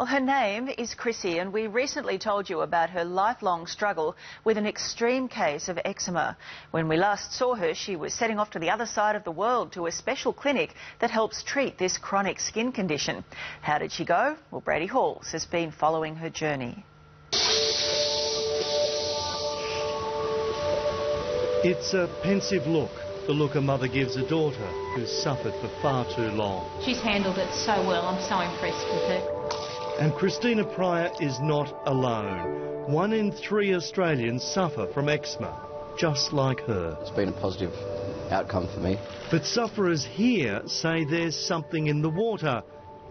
Well, her name is Chrissy, and we recently told you about her lifelong struggle with an extreme case of eczema. When we last saw her, she was setting off to the other side of the world to a special clinic that helps treat this chronic skin condition. How did she go? Well, Brady Halls has been following her journey. It's a pensive look, the look a mother gives a daughter who's suffered for far too long. She's handled it so well. I'm so impressed with her. And Christina Pryor is not alone. 1 in 3 Australians suffer from eczema, just like her. It's been a positive outcome for me. But sufferers here say there's something in the water,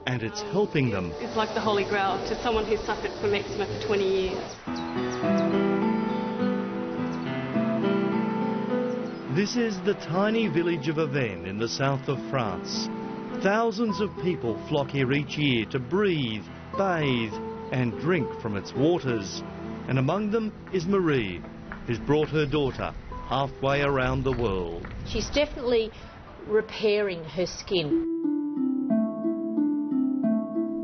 and it's helping them. It's like the holy grail to someone who's suffered from eczema for 20 years. This is the tiny village of Avesnes in the south of France. Thousands of people flock here each year to breathe, bathe and drink from its waters. And among them is Marie, who's brought her daughter halfway around the world. She's definitely repairing her skin.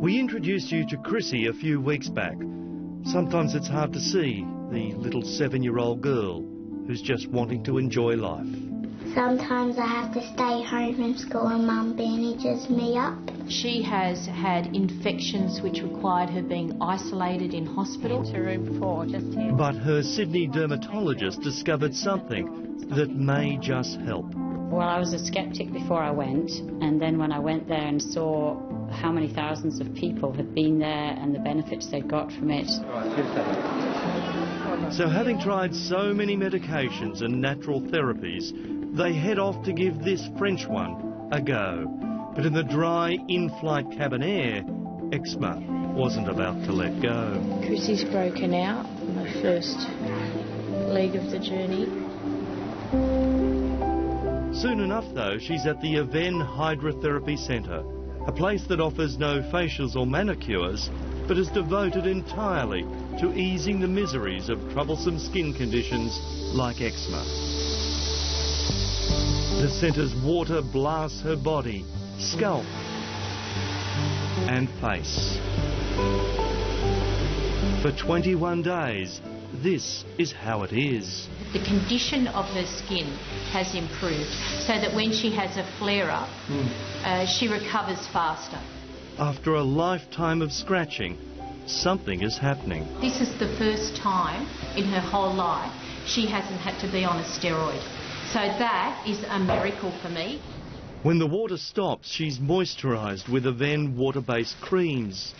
We introduced you to Chrissy a few weeks back. Sometimes it's hard to see the little 7-year-old girl who's just wanting to enjoy life. Sometimes I have to stay home from school and Mum bandages me up. She has had infections which required her being isolated in hospital. To room 4, just here. But her Sydney dermatologist discovered something that may just help. Well, I was a sceptic before I went, and then when I went there and saw how many thousands of people had been there and the benefits they'd got from it. So having tried so many medications and natural therapies, they head off to give this French one a go. But in the dry in-flight cabin air, eczema wasn't about to let go. Chrissy's broken out, my first leg of the journey. Soon enough, though, she's at the Avesnes Hydrotherapy Centre, a place that offers no facials or manicures, but is devoted entirely to easing the miseries of troublesome skin conditions like eczema. The centre's water blasts her body, scalp and face. For 21 days, this is how it is. The condition of her skin has improved so that when she has a flare-up, she recovers faster. After a lifetime of scratching, something is happening. This is the first time in her whole life she hasn't had to be on a steroid. So that is a miracle for me. When the water stops, she's moisturised with Avesnes water-based creams.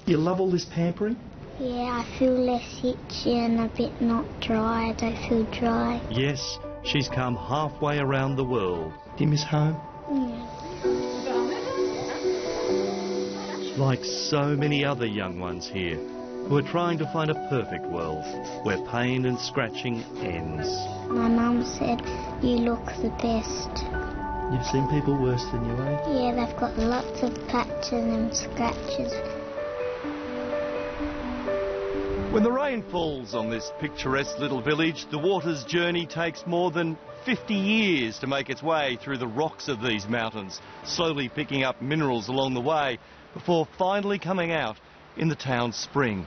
You love all this pampering? Yeah, I feel less itchy and a bit not dry. I don't feel dry. Yes, she's come halfway around the world. Do you miss home? Yeah. Like so many other young ones here, who are trying to find a perfect world where pain and scratching ends. My mum said, you look the best. You've seen people worse than you, eh? Yeah, they've got lots of patches and scratches. When the rain falls on this picturesque little village, the water's journey takes more than 50 years to make its way through the rocks of these mountains, slowly picking up minerals along the way, before finally coming out in the town's spring.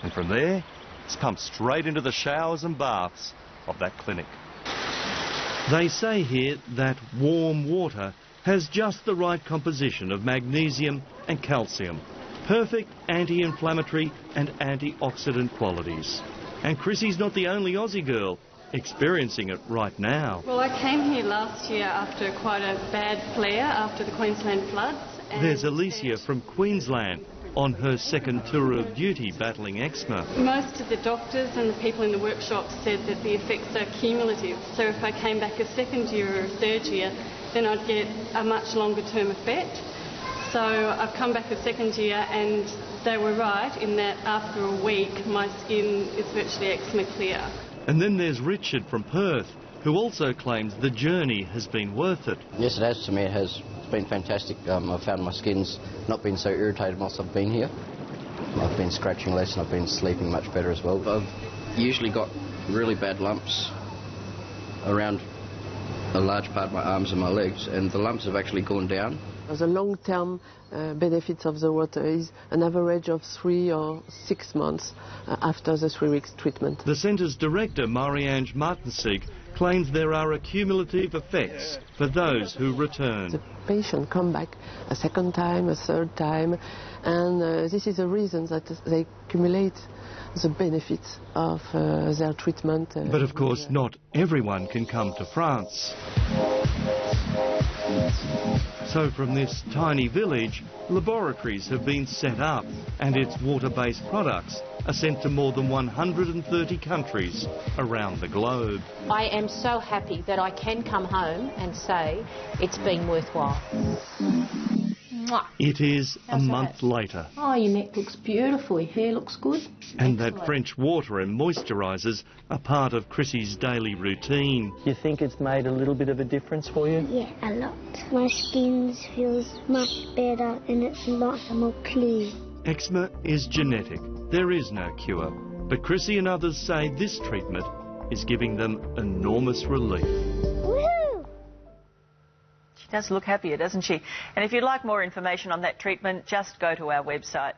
And from there, it's pumped straight into the showers and baths of that clinic. They say here that warm water has just the right composition of magnesium and calcium, perfect anti-inflammatory and antioxidant qualities. And Chrissy's not the only Aussie girl experiencing it right now. Well, I came here last year after quite a bad flare after the Queensland floods. There's Alicia from Queensland on her second tour of duty battling eczema. Most of the doctors and the people in the workshop said that the effects are cumulative. So if I came back a second year or a third year, then I'd get a much longer term effect. So I've come back a second year and they were right in that after a week my skin is virtually eczema clear. And then there's Richard from Perth, who also claims the journey has been worth it. Yes, it has to me. It's been fantastic. I've found my skin's not been so irritated whilst I've been here. I've been scratching less and I've been sleeping much better as well. I've usually got really bad lumps around a large part of my arms and my legs, and the lumps have actually gone down The long-term benefits of the water is an average of 3 or 6 months after the 3 weeks treatment. The centre's director, Marianne Martensig, claims there are accumulative effects for those who return. The patient come back a second time, a third time, and this is the reason that they accumulate the benefits of their treatment. But of course, not everyone can come to France. So from this tiny village, laboratories have been set up, and its water-based products are sent to more than 130 countries around the globe. I am so happy that I can come home and say it's been worthwhile. It is a month later. Oh, your neck looks beautiful, your hair looks good. And that French water and moisturisers are part of Chrissy's daily routine. You think it's made a little bit of a difference for you? Yeah, a lot. My skin feels much better and it's a lot more clear. Eczema is genetic. There is no cure. But Chrissy and others say this treatment is giving them enormous relief. Woohoo! She does look happier, doesn't she? And if you'd like more information on that treatment, just go to our website.